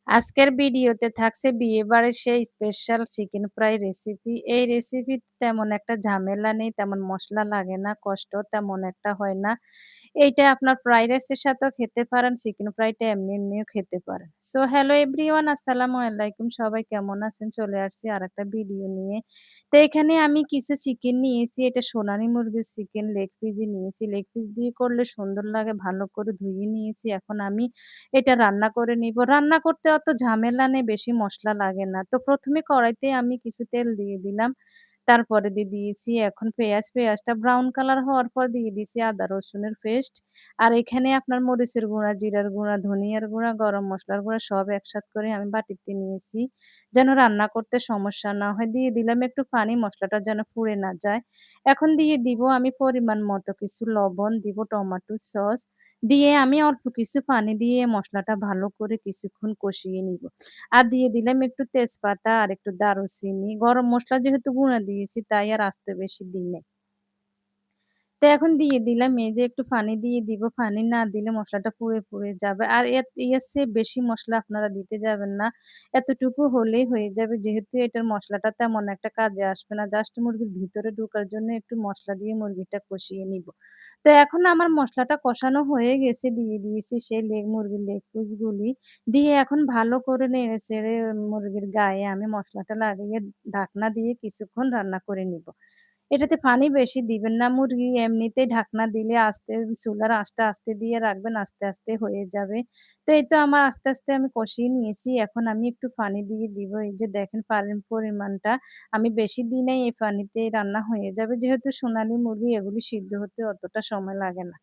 আজকের ভিডিওতে থাকছে বিয়েবাড়ির সেই স্পেশাল চিকেন ফ্রাই রেসিপি। এই রেসিপি তেমন একটা ঝামেলা নেই, তেমন মসলা লাগে না, কষ্ট তেমন একটা হয় না। এইটা আপনার ফ্রাইড রাইসের সাথেও খেতে পারেন, চিকেন ফ্রাইটা এমনিও খেতে পারেন। সো হ্যালো এভরিওয়ান, আসসালামু আলাইকুম। সবাই কেমন আছেন? চলে আসছি আরেকটা ভিডিও নিয়ে। তো এখানে আমি কিছু চিকেন নিয়েছি। এটা সোনালী মুরগির চিকেন লেগ পিসই নিয়েছি। লেগ পিস দিয়ে করলে সুন্দর লাগে। ভালো করে ধুয়ে নিয়েছি। এখন আমি এটা রান্না করে নিব। রান্না করতে অত ঝামেলা নেই, বেশি মসলা লাগে না। তো ১ম এ কড়াইতে আমি কিছু তেল দিয়ে দিলাম। তারপরে দিয়ে দিয়েছি এখন পেঁয়াজ। পেঁয়াজটা ব্রাউন কালার হওয়ার পর দিয়ে দিয়েছি আদা রসুনের পেস্ট। আর এখানে আপনার মরিচের গুঁড়া, জিরার গুঁড়া, ধনিয়ার গুঁড়া, গরম মসলার গুঁড়া সব একসাথে করে আমি বাটিতে নিয়েছি। যেন রান্না করতে সমস্যা না হয়। দিয়ে দিলাম একটু পানি, মসলাটা যেন পুড়ে না যায়। এখন দিয়ে দিব আমি পরিমাণ মতো কিছু লবণ, দিব টমেটো সস। দিয়ে আমি অল্প কিছু পানি দিয়ে মসলাটা ভালো করে কিছুক্ষণ কষিয়ে নিব। আর দিয়ে দিলাম একটু তেজপাতা আর একটু দারুচিনি। গরম মসলা যেহেতু গুঁড়া দিয়েছি তাই আর আস্তে বেশি দিই নাই। তো এখন দিয়ে দিলাম এই যে একটু পানি দিয়ে দিব। পানি না দিলে মসলাটা পুড়ে যাবে। আর এর চেয়ে বেশি মসলা আপনারা দিতে যাবেন না। এতটুকু হলেই হয়ে যাবে। যেহেতু এটার মসলাটা তেমন একটা কাজে আসবে না। জাস্ট মুরগির ভিতরে ঢোকার জন্য একটু মসলা দিয়ে মুরগিটা কষিয়ে নিব। তো এখন আমার মসলাটা কষানো হয়ে গেছে। দিয়ে দিয়েছি সেই মুরগির লেগ পিস গুলি। দিয়ে এখন ভালো করে নেড়ে-চেড়ে মুরগির গায়ে আমি মসলাটা লাগিয়ে ঢাকনা দিয়ে কিছুক্ষণ রান্না করে নিব। এটাতে পানি বেশি দিবেন না। মুরগি এমনিতেই ঢাকনা দিলে চুলার আঁচটা আস্তে দিয়ে রাখবেন, আস্তে হয়ে যাবে। তো এই তো আমার আস্তে আমি কষিয়ে নিয়েছি। এখন আমি একটু পানি দিয়ে দিব। এই যে দেখেন পানির পরিমাণটা আমি বেশি দিই নাই, এই পানিতেই রান্না হয়ে যাবে। যেহেতু সোনালী মুরগি এগুলি সিদ্ধ হতে অতটা সময় লাগে না।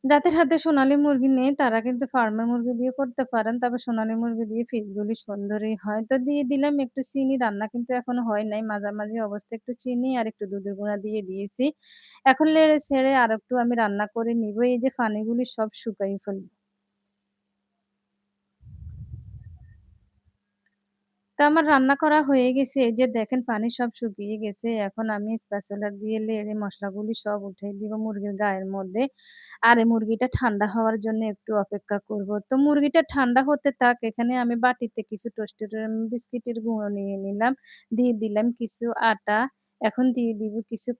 যাদের হাতে সোনালী মুরগি নেই তারা কিন্তু ফার্মের মুরগি দিয়ে করতে পারেন। তবে সোনালী মুরগি দিয়ে ফিসগুলি সুন্দরই হয়। তো দিয়ে দিলাম একটু চিনি, রান্না কিন্তু এখনো হয় নাই। মাঝামাঝি অবস্থায় একটু চিনি আর একটু দুধের গুঁড়া দিয়ে দিয়েছি। এখন নেড়ে-ছেড়ে আরেকটু আমি রান্না করে নিব। এই যে পানিগুলি সব শুকাই ফেলব। তো আমার রান্না করা হয়ে গেছে। এই যে দেখেন পানি সব শুকিয়ে গেছে। এখন আমি স্প্যাচুলা দিয়ে লেড়ে মসলাগুলি সব উঠিয়ে দিব মুরগির গায়ের মধ্যে। আর এই মুরগিটা ঠান্ডা হওয়ার জন্য একটু অপেক্ষা করব। তো মুরগিটা ঠান্ডা হতে থাক। এখানে আমি বাটিতে কিছু টোস্টেড বিস্কিটের গুঁড়ো নিয়ে নিলাম। দিয়ে দিলাম কিছু আটা। এখন দিয়ে দিব কিছু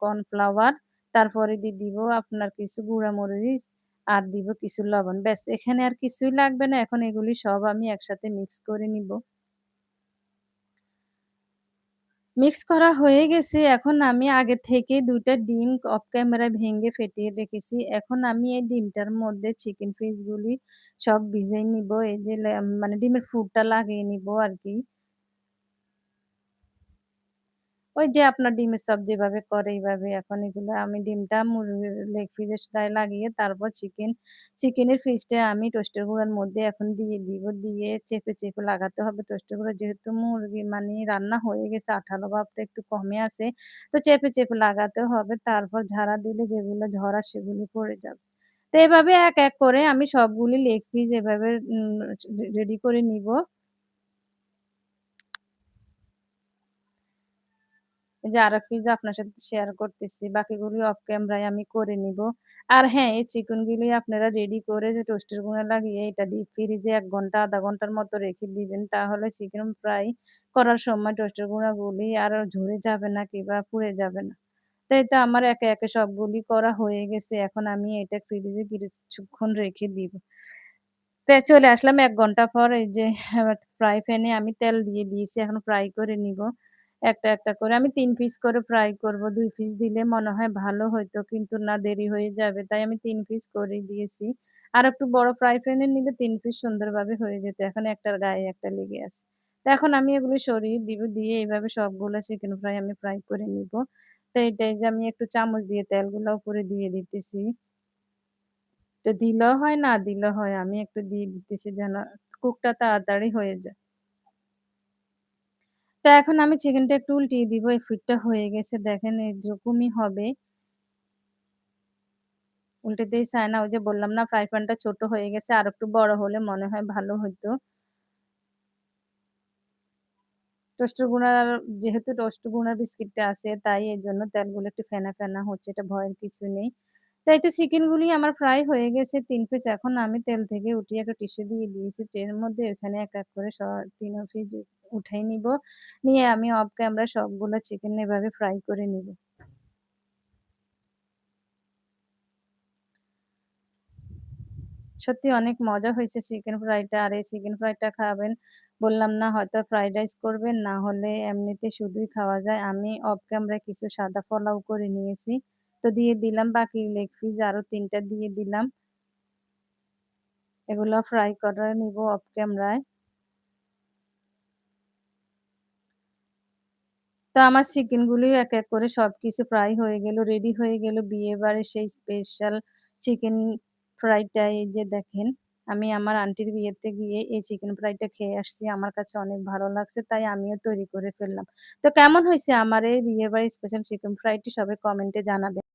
কর্নফ্লাওয়ার। তারপরে দিয়ে দিব আপনার কিছু গুঁড়া মরিচ আর দিব কিছু লবণ। ব্যাস এখানে আর কিছুই লাগবে না। এখন এগুলি সব আমি একসাথে মিক্স করে নিব। মিক্স করা হয়ে গেছে। এখন আমি আগে থেকে ২ টা ডিম অফ ক্যামেরায় ভেঙে ফেটিয়ে রেখেছি। এখন আমি এই ডিমটার মধ্যে চিকেন পিসগুলি সব ভিজাই নিব। এই যে মানে ডিমের পুরটা লাগিয়ে নিব আরকি। ওই যে আপনার ডিমের চপ যেভাবে করে এইভাবে এখন এগুলো আমি ডিমটা মুরগির লেগ পিসের গায়ে লাগিয়ে তারপর চিকেনের পিসটা আমি টোস্টের গুঁড়ার মধ্যে এখন দিয়ে দিব। দিয়ে চেপে লাগাতে হবে টোস্টের গুঁড়া। যেহেতু মুরগি মানে রান্না হয়ে গেছে, আঠালো ভাবটা একটু কমে আছে। তো চেপে লাগাতে হবে। তারপর ঝাড়া দিলে যেগুলো ঝরা সেগুলো পড়ে যাবে। তো এভাবে এক করে আমি সবগুলি লেগ পিস এভাবে রেডি করে নিব। এই যে আরেক পিজ্জা আপনার সাথে শেয়ার করতেছি। বাকিগুলি অফ ক্যামেরায় আমি করে নিব। আর হ্যাঁ, এই চিকেন গুলি আপনারা রেডি করে যে টোস্টের গুঁড়া লাগিয়ে এটা ডিপ ফ্রিজে ১ ঘন্টা ০.৫ ঘন্টার মতো রেখে দিবেন। তাহলে চিকেন ফ্রাই করার সময় টোস্টের গুঁড়াগুলি আর ঝরে যাবে না কিংবা পুড়ে যাবে না। তো এই তো আমার একে সবগুলি করা হয়ে গেছে। এখন আমি এটা ফ্রিজে কিছুক্ষণ রেখে দিব। তো চলে আসলাম ১ ঘন্টা পর। এই যে ফ্রাই প্যানে আমি তেল দিয়ে দিয়েছি। এখন ফ্রাই করে নিব। একটা করে আমি ৩ পিস করে ফ্রাই করব। ২ পিস দিলে মনে হয় ভালো হইতো। কিন্তু না দেরি হয়ে যাবে। তাই আমি ৩ পিস করে দিয়েছি। আরেকটু বড় ফ্রাই প্যানে নিলে ৩ পিস সুন্দরভাবে হয়ে যেত। এখন একটার গায়ে একটা লেগে আছে। তো এখন আমি এগুলো সরিয়ে দিব। দিয়ে এভাবে সবগুলো চিকেন ফ্রাই আমি ফ্রাই করে নিব। তো এইটাই যে আমি একটু চামচ দিয়ে তেলগুলা উপরে দিয়ে দিতেছি। তো দিলেও হয়, না দিলেও হয়। আমি একটু দিয়ে দিতেছি যেন কুকটা তাড়াতাড়ি হয়ে যায়। তো এখন আমি চিকেনটা একটু উল্টিয়ে দিব। এই ফিটটা হয়ে গেছে দেখেন এরকমই হবে। উল্টাতেই চায় না। ওই যে বললাম না ফ্রাই প্যানটা ছোট হয়ে গেছে। আরেকটু বড় হলে মনে হয় ভালো হইতো। টোস্টের গুঁড়ার যেহেতু টোস্ট গুঁড়ার বিস্কিটটা আছে তাই এজন্য তেলগুলো একটু ফেনা হচ্ছে। এটা ভয়ের কিছু নেই। তো এই তো চিকেনগুলি আমার ফ্রাই হয়ে গেছে ৩ পিস। এখন আমি তেল থেকে উঠিয়ে একটা টিস্যু দিয়ে দিয়েছি ট্রের মধ্যে। এখানে এক, এক করে ৩ পিস উঠাই নিবো। নিয়ে আমি অফ ক্যামেরা সবগুলো চিকেন এভাবে ফ্রাই করে নিবো। সত্যি অনেক মজা হয়েছে চিকেন ফ্রাইটা। আর এই চিকেন ফ্রাইটা খাবেন, বললাম না হয়তো ফ্রাইড রাইস করবেন, না হলে এমনিতে শুধুই খাওয়া যায়। আমি অফ ক্যামেরায় কিছু সাদা পোলাও করে নিয়েছি। তো দিয়ে দিলাম বাকি লেগ পিস আরো ৩ টা দিয়ে দিলাম। এগুলো ফ্রাই করে নিবো অফ ক্যামেরায়। তো আমার চিকেনগুলিও এক, এক করে সবকিছু ফ্রাই হয়ে গেল, রেডি হয়ে গেল বিয়েবাড়ির সেই স্পেশাল চিকেন ফ্রাইটা। এই যে দেখেন, আমি আমার আন্টির বিয়েতে গিয়ে এই চিকেন ফ্রাইটা খেয়ে আসছি। আমার কাছে অনেক ভালো লাগছে, তাই আমিও তৈরি করে ফেললাম। তো কেমন হইছে আমার এই বিয়েবাড়ির স্পেশাল চিকেন ফ্রাইটি সবাই কমেন্টে জানাবেন।